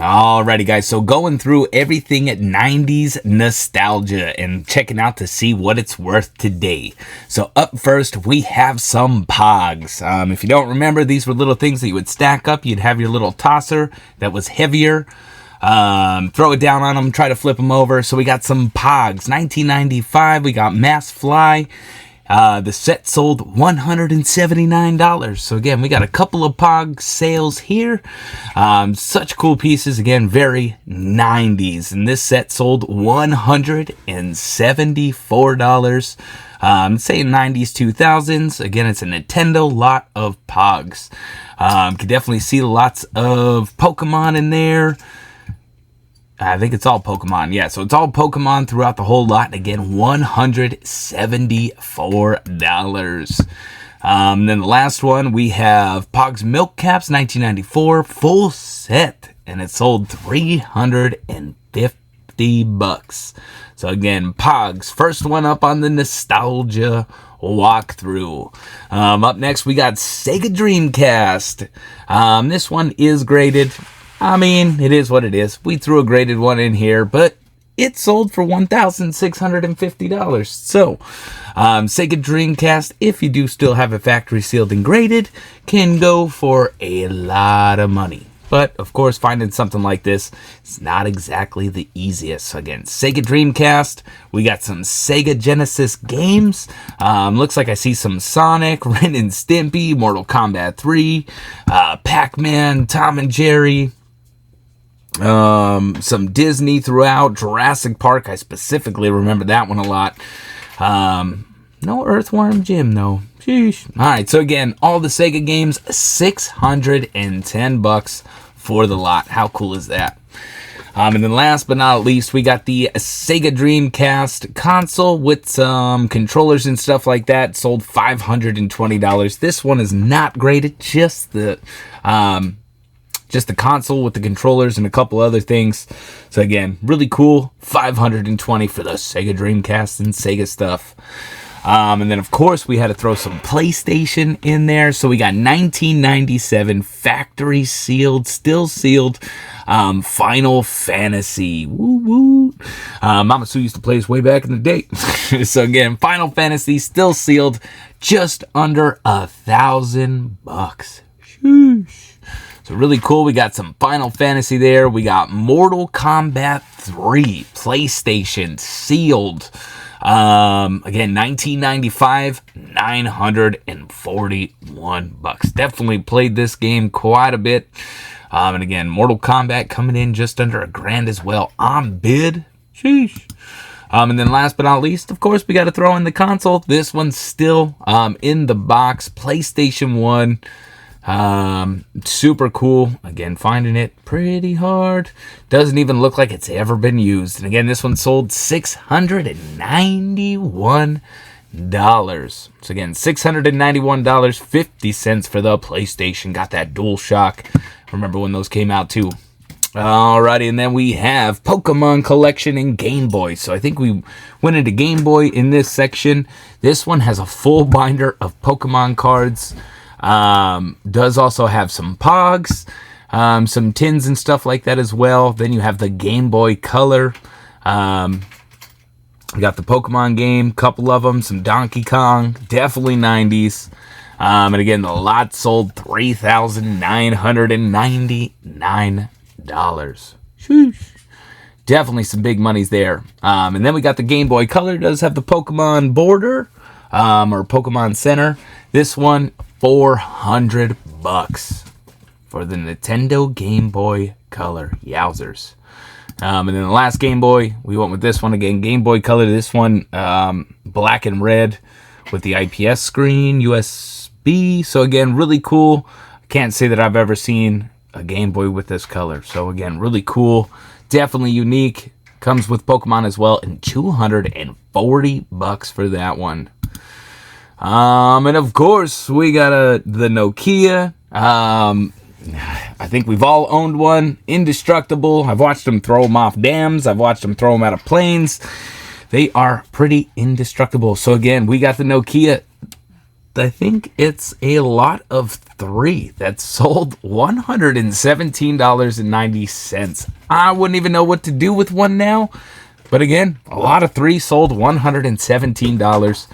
Alrighty, guys, so going through everything at 90s nostalgia and checking out to see what it's worth today. So up first, we have some Pogs. If you don't remember, these were little things that you would stack up. You'd have your little tosser that was heavier. Throw it down on them, try to flip them over. So we got some Pogs. 1995, we got Mass Fly. The set sold $179. So again, we got a couple of Pog sales here. Such cool pieces. Again, very 90s. And this set sold $174. Saying 90s, 2000s. Again, it's a Nintendo lot of Pogs. Can definitely see lots of Pokemon in there. I think it's all Pokemon. Yeah, so it's all Pokemon throughout the whole lot. Again, $174. Then the last one, we have Pogs Milk Caps, 1994, full set. And it sold $350. So again, Pogs, first one up on the nostalgia walkthrough. Up next, we got Sega Dreamcast. This one is graded. I mean, it is what it is. We threw a graded one in here, but it sold for $1,650. So, Sega Dreamcast, if you do still have it factory sealed and graded, can go for a lot of money. But, of course, finding something like this is not exactly the easiest. So again, Sega Dreamcast. We got some Sega Genesis games. Looks like I see some Sonic, Ren and Stimpy, Mortal Kombat 3, Pac-Man, Tom and Jerry. Some Disney throughout. Jurassic Park, I specifically remember that one a lot. No Earthworm Jim, though. Sheesh. Alright, so again, all the Sega games, $610 for the lot. How cool is that? And then last but not least, we got the Sega Dreamcast console with some controllers and stuff like that. Sold $520. This one is not graded, just the console with the controllers and a couple other things. So again, really cool. $520 for the Sega Dreamcast and Sega stuff. And then, of course, we had to throw some PlayStation in there. So we got 1997 factory sealed, still sealed, Final Fantasy. Woo woo. Mama Sue used to play this way back in the day. So again, Final Fantasy, still sealed, just under $1,000. Sheesh. So really cool. We got some Final Fantasy there. We got Mortal Kombat 3 PlayStation sealed. Again, 1995, $941. Definitely played this game quite a bit. And again, Mortal Kombat coming in just under $1,000 as well on bid. Sheesh. And then last but not least, of course, we got to throw in the console. This one's still in the box. PlayStation 1. Super cool. Again, finding it pretty hard. Doesn't even look like it's ever been used. And again, this one sold $691. So again, $691, 50 cents for the PlayStation. Got that DualShock. Remember when those came out too. Alrighty, and then we have Pokemon Collection and Game Boy. So I think we went into Game Boy in this section. This one has a full binder of Pokemon cards. Does also have some Pogs, some tins and stuff like that as well. Then you have the Game Boy Color. You got the Pokemon game, couple of them, some Donkey Kong, definitely 90s. And again, the lot sold $3,999. Sheesh. Definitely some big monies there. And then we got the Game Boy Color. It does have the Pokemon Border, or Pokemon Center. This one, $400 for the Nintendo Game Boy Color. Yowzers. And then the last Game Boy, we went with this one again. Game Boy Color. This one, black and red with the IPS screen, USB. So again, really cool. I can't say that I've ever seen a Game Boy with this color. So again, really cool. Definitely unique. Comes with Pokemon as well, and $240 for that one. And of course, we got the Nokia. I think we've all owned one. Indestructible. I've watched them throw them off dams. I've watched them throw them out of planes. They are pretty indestructible. So again, we got the Nokia I think it's a lot of 3 that sold $117.90. I wouldn't even know what to do with one now. But again, a lot of 3 sold $117.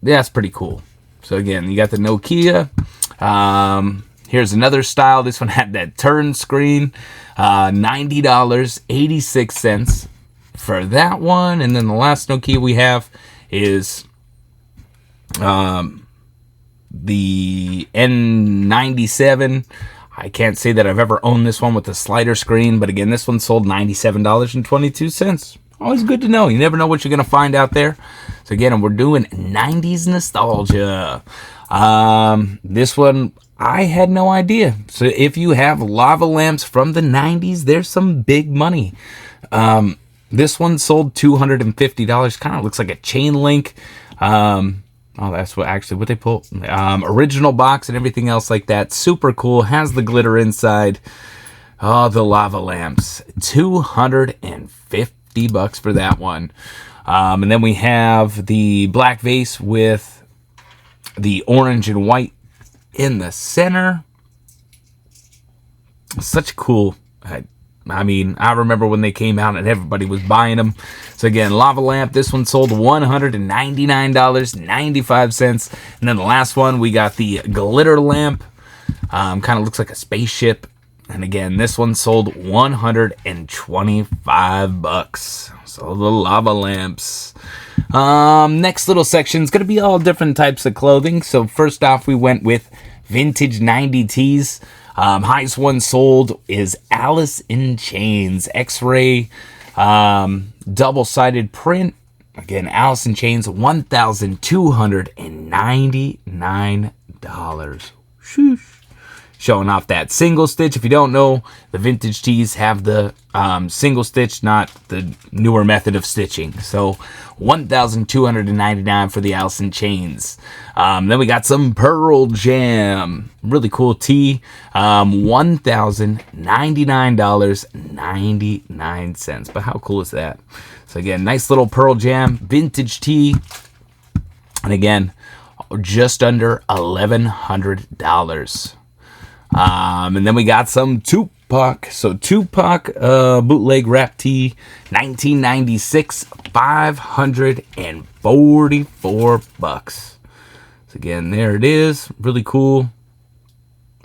That's pretty cool. So again, you got the Nokia. Here's another style. This one had that turn screen. $90.86 for that one. And then the last Nokia we have is the N97. I can't say that I've ever owned this one with the slider screen, but again, this one sold $97.22. Always good to know. You never know what you're going to find out there. So again, we're doing 90s nostalgia. This one, I had no idea. So if you have lava lamps from the 90s, there's some big money. This one sold $250. Kind of looks like a chain link. Oh, that's what they pull. Original box and everything else like that. Super cool. Has the glitter inside. Oh, the lava lamps. $250 for that one. And then we have the black vase with the orange and white in the center. Such cool. I remember when they came out and everybody was buying them. So again, lava lamp. This one sold $199.95. And then the last one, we got the glitter lamp. Kind of looks like a spaceship. And again, this one sold $125. So the lava lamps. Next little section is going to be all different types of clothing. So first off, we went with vintage 90 tees. Highest one sold is Alice in Chains X-ray double-sided print. Again, Alice in Chains, $1,299. Sheesh. Showing off that single stitch. If you don't know, the vintage tees have the single stitch, not the newer method of stitching. So $1,299 for the Alice in Chains. Then we got some Pearl Jam. Really cool tee. $1,099.99. But how cool is that? So again, nice little Pearl Jam vintage tee. And again, just under $1,100. And then we got some Tupac. So Tupac bootleg rap tee, 1996, $544. So again, there it is. Really cool.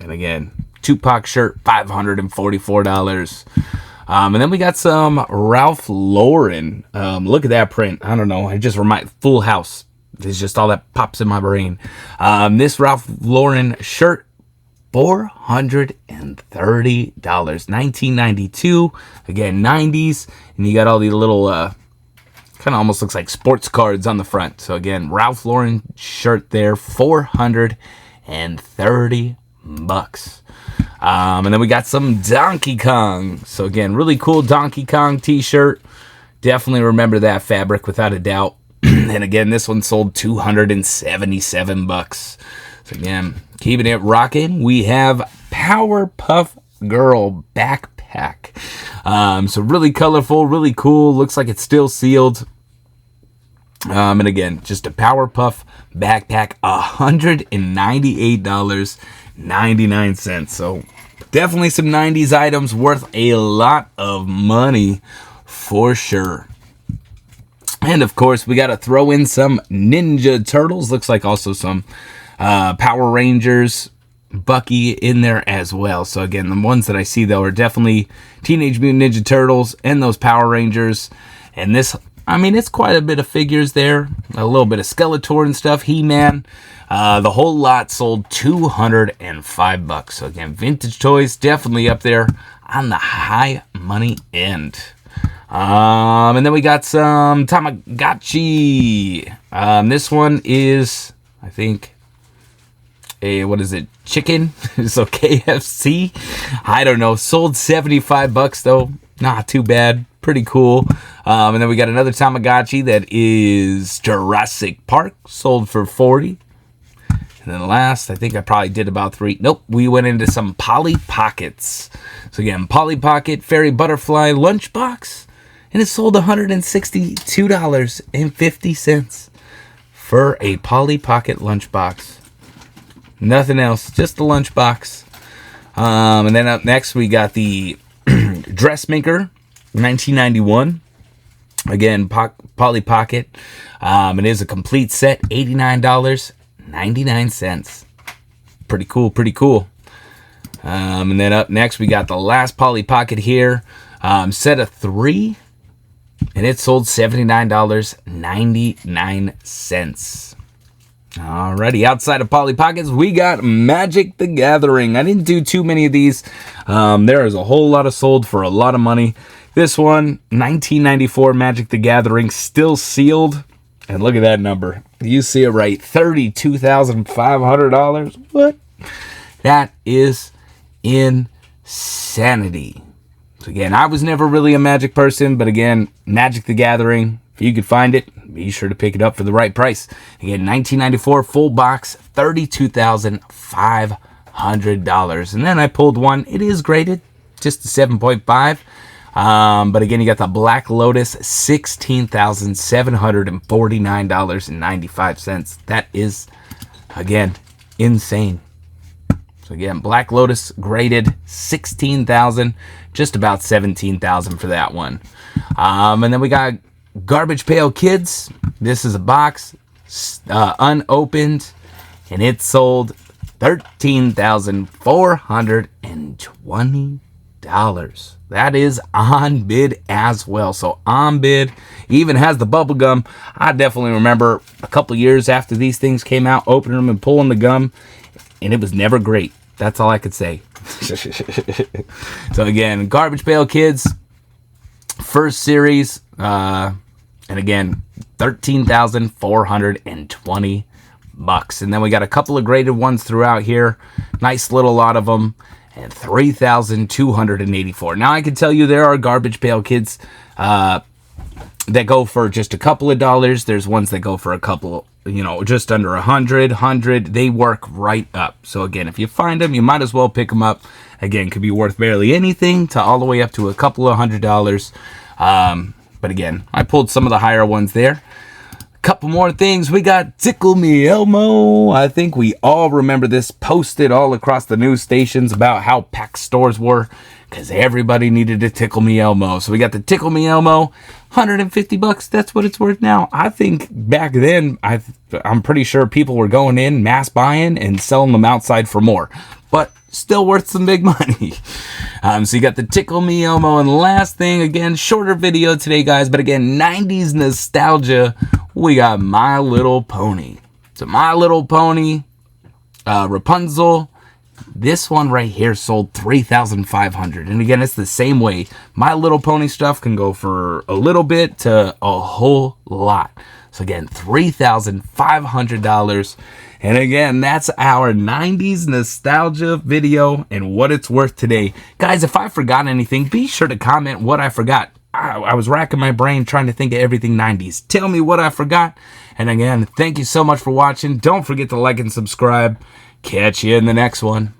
And again, Tupac shirt, $544. And then we got some Ralph Lauren. Look at that print. I don't know. It just reminds Full House. It's just all that pops in my brain. This Ralph Lauren shirt, $430. 1992. Again, 90s. And you got all the little kind of almost looks like sports cards on the front. So again, Ralph Lauren shirt there, $430. And then we got some Donkey Kong. So again, really cool Donkey Kong t-shirt. Definitely remember that fabric without a doubt. And again, this one sold $277. So again, keeping it rocking. We have Powerpuff Girl backpack. So really colorful, really cool. Looks like it's still sealed. And again, just a Powerpuff backpack, $198.99. So definitely some 90s items worth a lot of money for sure. And of course, we got to throw in some Ninja Turtles. Looks like also some Power Rangers, Bucky in there as well. So again, the ones that I see though are definitely Teenage Mutant Ninja Turtles and those Power Rangers. And this, I mean, it's quite a bit of figures there. A little bit of Skeletor and stuff. He-Man. The whole lot sold $205. So again, vintage toys definitely up there on the high money end. And then we got some Tamagotchi. This one is, I think, what is it? Chicken? So KFC? I don't know. Sold $75 though. Not too bad. Pretty cool. And then we got another Tamagotchi that is Jurassic Park. Sold for $40. And then last, I think I probably did about 3. Nope, we went into some Polly Pockets. So again, Polly Pocket Fairy Butterfly Lunchbox. And it sold $162.50. for a Polly Pocket lunchbox. Nothing else, just the lunchbox. And then up next, we got the Dressmaker 1991. Again, Polly Pocket. It is a complete set, $89.99. Pretty cool, pretty cool. And then up next, we got the last Polly Pocket here. Set of 3. And it sold $79.99. Alrighty, outside of Polly Pockets, we got Magic the Gathering. I didn't do too many of these. There is a whole lot of sold for a lot of money. This one, 1994 Magic the Gathering, still sealed. And look at that number. You see it right, $32,500. What? That is insanity. So again, I was never really a Magic person, but again, Magic the Gathering, if you could find it, be sure to pick it up for the right price. Again, 1994 full box, $32,500. And then I pulled one. It is graded, just a 7.5. But again, you got the Black Lotus, $16,749.95. That is, again, insane. So again, Black Lotus graded $16,000, just about $17,000 for that one. And then we got Garbage Pail Kids. This is a box, unopened, and it sold $13,420. That is on bid as well. So on bid, even has the bubble gum. I definitely remember a couple years after these things came out, opening them and pulling the gum, and it was never great. That's all I could say. So again, Garbage Pail Kids, first series, and again, $13,420. And then we got a couple of graded ones throughout here. Nice little lot of them. And $3,284. Now I can tell you there are Garbage Pail Kids that go for just a couple of dollars. There's ones that go for a couple, just under 100. They work right up. So again, if you find them, you might as well pick them up. Again, could be worth barely anything to all the way up to a couple of $100. But again, I pulled some of the higher ones there. Couple more things. We got Tickle Me Elmo. I think we all remember this, posted all across the news stations about how packed stores were because everybody needed a Tickle Me Elmo. So we got the Tickle Me Elmo, $150. That's what it's worth now. I think back then, I'm pretty sure people were going in, mass buying, and selling them outside for more. But still worth some big money. So you got the Tickle Me Elmo. And last thing, again, shorter video today, guys. But again, 90s nostalgia. We got My Little Pony. So My Little Pony, Rapunzel. This one right here sold $3,500. And again, it's the same way. My Little Pony stuff can go for a little bit to a whole lot. So again, $3,500. And again, that's our 90s nostalgia video and what it's worth today. Guys, if I forgot anything, be sure to comment what I forgot. I was racking my brain trying to think of everything 90s. Tell me what I forgot. And again, thank you so much for watching. Don't forget to like and subscribe. Catch you in the next one.